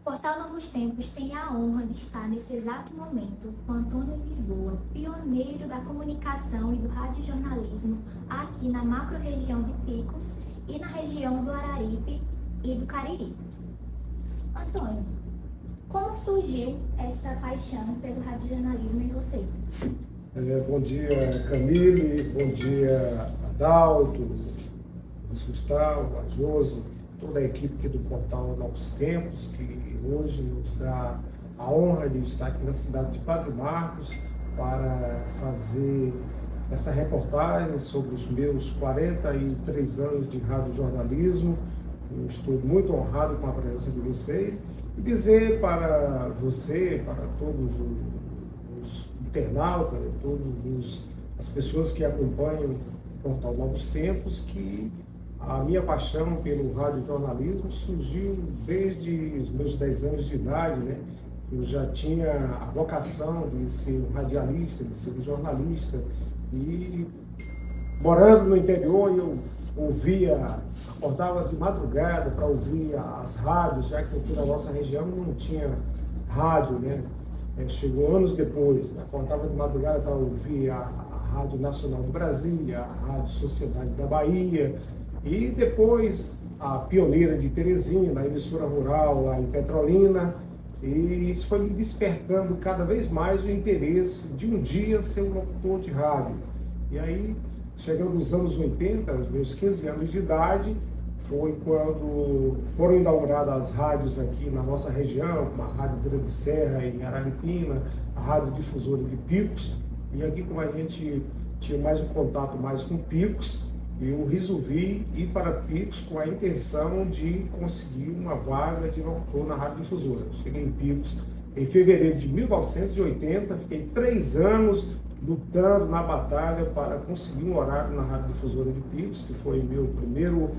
Portal Novos Tempos tem a honra de estar nesse exato momento com Antônio Lisboa, pioneiro da comunicação e do radiojornalismo aqui na macro-região de Picos e na região do Araripe e do Cariri. Antônio, como surgiu essa paixão pelo radiojornalismo em você? Bom dia, Camille, bom dia, Adalto, Luiz Gustavo, a Josi, toda a equipe aqui do Portal Novos Tempos, que hoje nos dá a honra de estar aqui na cidade de Padre Marcos para fazer essa reportagem sobre os meus 43 anos de radiojornalismo. Eu estou muito honrado com a presença de vocês e dizer para você, para todos os internautas, todas as pessoas que acompanham o Portal Novos Tempos, que a minha paixão pelo radiojornalismo surgiu desde os meus 10 anos de idade, né? Eu já tinha a vocação de ser um radialista, de ser um jornalista, e morando no interior eu acordava de madrugada para ouvir as rádios, já que aqui na nossa região não tinha rádio, né? Chegou anos depois, acordava de madrugada para ouvir a Rádio Nacional de Brasília, a Rádio Sociedade da Bahia, e depois a pioneira de Teresina, a emissora rural lá em Petrolina, e isso foi me despertando cada vez mais o interesse de um dia ser um locutor de rádio. E aí, chegando nos anos 80, os meus 15 anos de idade, foi quando foram inauguradas as rádios aqui na nossa região, como a Rádio Grande Serra em Araripina, a Rádio Difusora de Picos, e aqui como a gente tinha mais um contato mais com Picos, eu resolvi ir para Picos com a intenção de conseguir uma vaga de locutor na Rádio Difusora. Cheguei em Picos em fevereiro de 1980, fiquei 3 anos lutando na batalha para conseguir um horário na Rádio Difusora de Picos, que foi meu primeiro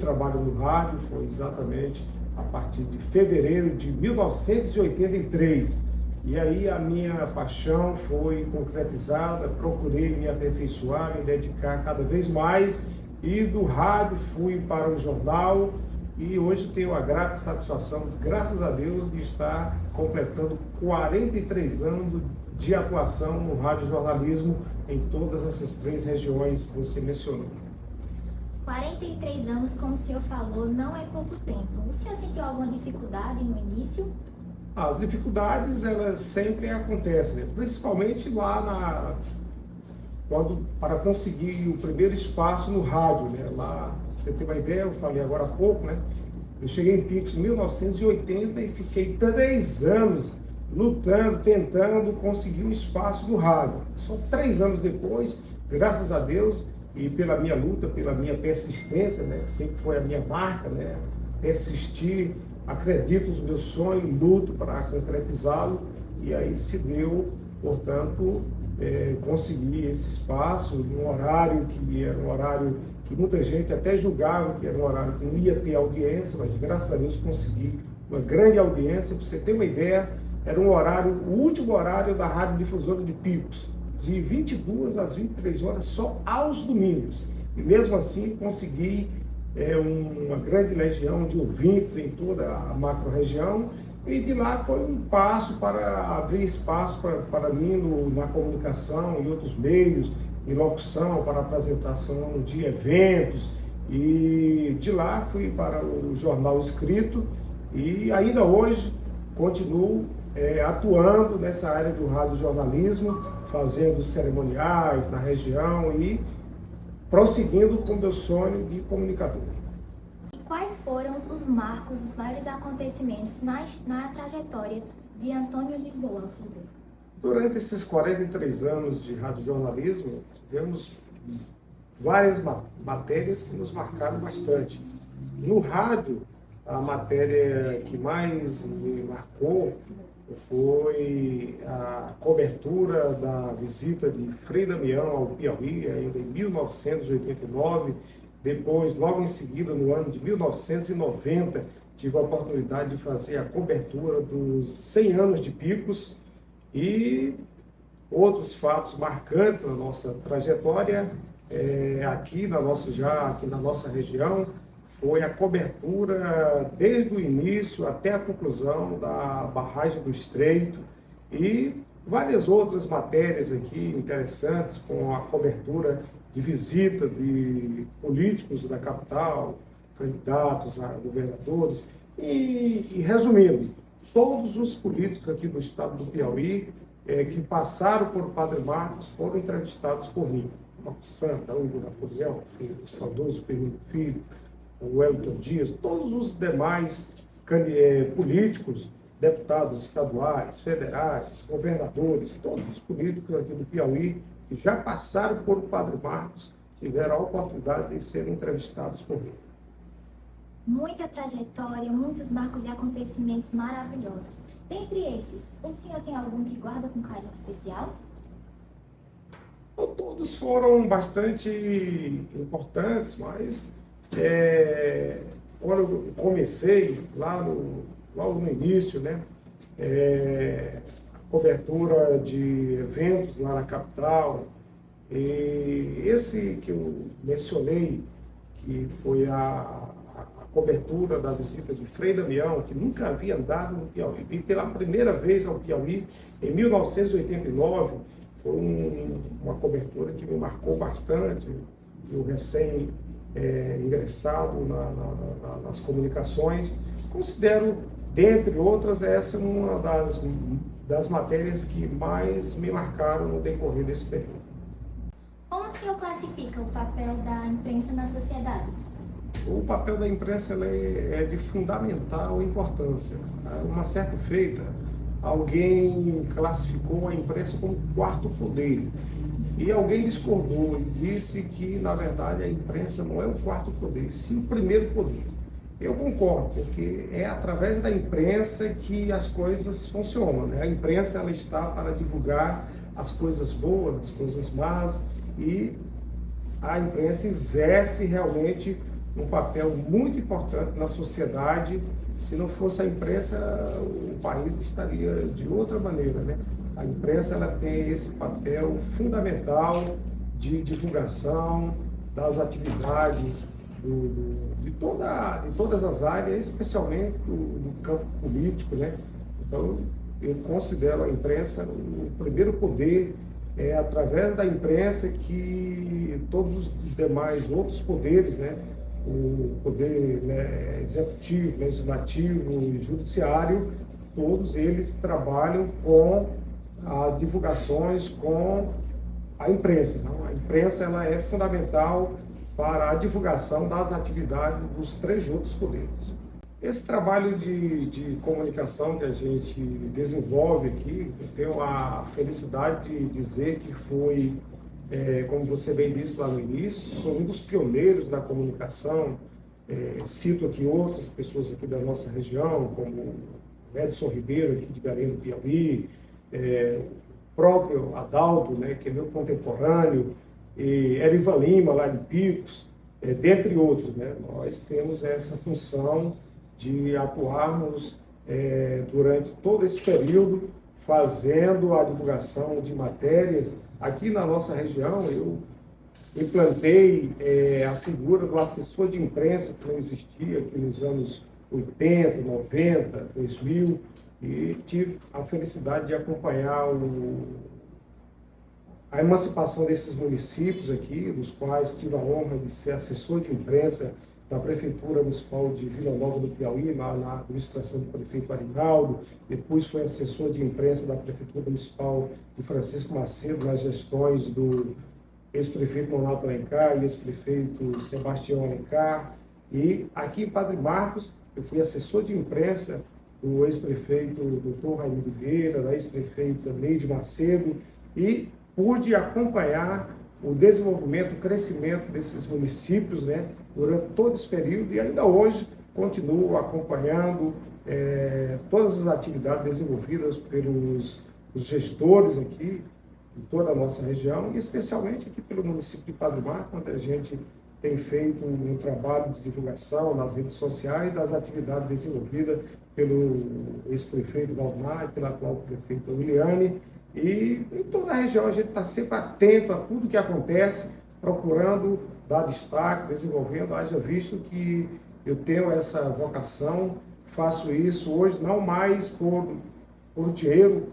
trabalho no rádio, foi exatamente a partir de fevereiro de 1983. E aí a minha paixão foi concretizada, procurei me aperfeiçoar, me dedicar cada vez mais, e do rádio fui para o jornal, e hoje tenho a grata satisfação, graças a Deus, de estar completando 43 anos de atuação no radiojornalismo em todas essas 3 regiões que você mencionou. 43 anos, como o senhor falou, não é pouco tempo. O senhor sentiu alguma dificuldade no início? As dificuldades, elas sempre acontecem, né? Principalmente lá para conseguir o primeiro espaço no rádio, né? Lá, pra você ter uma ideia, eu falei agora há pouco, né? Eu cheguei em Picos em 1980 e fiquei 3 anos lutando, tentando conseguir um espaço no rádio. Só 3 anos depois, graças a Deus, e pela minha luta, pela minha persistência, né? Sempre foi a minha marca, né? Persistir, acredito no meu sonho, luto para concretizá-lo, e aí se deu, portanto, conseguir esse espaço num horário que era um horário que muita gente até julgava que era um horário que não ia ter audiência, mas graças a Deus consegui uma grande audiência. Para você ter uma ideia, era um horário, o último horário da Rádio Difusora de Picos, de 22 às 23 horas só aos domingos, e mesmo assim consegui uma grande legião de ouvintes em toda a macro-região, e de lá foi um passo para abrir espaço para mim na comunicação e outros meios, em locução, para apresentação de eventos, e de lá fui para o jornal escrito, e ainda hoje continuo atuando nessa área do radiojornalismo, fazendo cerimoniais na região e prosseguindo com o meu sonho de comunicador. E quais foram os marcos, os maiores acontecimentos na trajetória de Antônio Lisboa, senhor? Durante esses 43 anos de radiojornalismo, tivemos várias matérias que nos marcaram bastante. No rádio, a matéria que mais me marcou foi a cobertura da visita de Frei Damião ao Piauí, ainda em 1989. Depois, logo em seguida, no ano de 1990, tive a oportunidade de fazer a cobertura dos 100 anos de Picos e outros fatos marcantes na nossa trajetória aqui na nossa região. foi a cobertura desde o início até a conclusão da barragem do Estreito e várias outras matérias aqui interessantes com a cobertura de visita de políticos da capital, candidatos a governadores e resumindo, todos os políticos aqui do estado do Piauí que passaram por Padre Marcos foram entrevistados por mim. Marcos Santa, Hugo Napoleão, o saudoso Fernando Filho, o Wellington Dias, todos os demais políticos, deputados estaduais, federais, governadores, todos os políticos aqui do Piauí que já passaram por Padre Marcos tiveram a oportunidade de serem entrevistados por mim. Muita trajetória, muitos marcos e acontecimentos maravilhosos. Dentre esses, o senhor tem algum que guarda com carinho especial? Todos foram bastante importantes, mas quando eu comecei logo no início, né, a cobertura de eventos lá na capital, e esse que eu mencionei, que foi a cobertura da visita de Frei Damião, que nunca havia andado no Piauí, e pela primeira vez ao Piauí em 1989, foi uma cobertura que me marcou bastante. Eu recém-ingressado nas comunicações, considero, dentre outras, essa uma das matérias que mais me marcaram no decorrer desse período. Como o senhor classifica o papel da imprensa na sociedade? O papel da imprensa é de fundamental importância. Uma certa feita, alguém classificou a imprensa como quarto poder. E alguém discordou e disse que, na verdade, a imprensa não é o quarto poder, sim o primeiro poder. Eu concordo, porque é através da imprensa que as coisas funcionam, né? A imprensa ela está para divulgar as coisas boas, as coisas más, e a imprensa exerce realmente um papel muito importante na sociedade. Se não fosse a imprensa, o país estaria de outra maneira, né? A imprensa ela tem esse papel fundamental de divulgação das atividades de todas as áreas, especialmente do campo político, né? Então, eu considero a imprensa o primeiro poder. É através da imprensa que todos os demais outros poderes, né? O poder, né, executivo, legislativo e judiciário, todos eles trabalham com as divulgações, com a imprensa. Não? A imprensa ela é fundamental para a divulgação das atividades dos três outros poderes. Esse trabalho de comunicação que a gente desenvolve aqui, eu tenho a felicidade de dizer que foi, como você bem disse lá no início, sou um dos pioneiros da comunicação. Cito aqui outras pessoas aqui da nossa região, como Edson Ribeiro, aqui de Belém do Piauí, o próprio Adalto, né, que é meu contemporâneo, e Erivan Lima, lá de Picos, dentre outros. Né? Nós temos essa função de atuarmos durante todo esse período, fazendo a divulgação de matérias. Aqui na nossa região, eu implantei a figura do assessor de imprensa, que não existia aqui nos anos 80, 90, 2000, e tive a felicidade de acompanhar a emancipação desses municípios aqui, dos quais tive a honra de ser assessor de imprensa da Prefeitura Municipal de Vila Nova do Piauí, na administração do prefeito Arinaldo. Depois foi assessor de imprensa da Prefeitura Municipal de Francisco Macedo, nas gestões do ex-prefeito Nonato Alencar e ex-prefeito Sebastião Alencar. E aqui em Padre Marcos, eu fui assessor de imprensa do ex-prefeito Dr. Raimundo Vieira, da ex-prefeita Neide Macedo, e pude acompanhar o desenvolvimento, o crescimento desses municípios, né, durante todo esse período, e ainda hoje continuo acompanhando todas as atividades desenvolvidas pelos gestores aqui de toda a nossa região, e especialmente aqui pelo município de Padre Marcos, onde a gente tem feito um trabalho de divulgação nas redes sociais das atividades desenvolvidas pelo ex-prefeito Valdemar e pela atual prefeita Williane. E em toda a região a gente está sempre atento a tudo que acontece, procurando dar destaque, desenvolvendo, haja visto que eu tenho essa vocação, faço isso hoje não mais por dinheiro.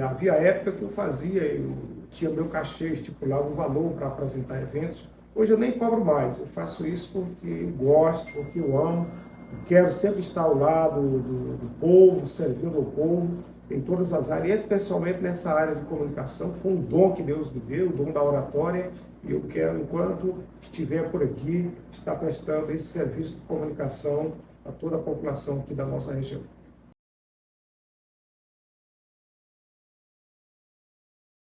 Havia época que eu fazia, eu tinha meu cachê, estipulava o valor para apresentar eventos. Hoje eu nem cobro mais, eu faço isso porque eu gosto, porque eu amo, eu quero sempre estar ao lado do povo, servindo ao povo em todas as áreas, especialmente nessa área de comunicação, que foi um dom que Deus me deu, o dom da oratória, e eu quero, enquanto estiver por aqui, estar prestando esse serviço de comunicação a toda a população aqui da nossa região.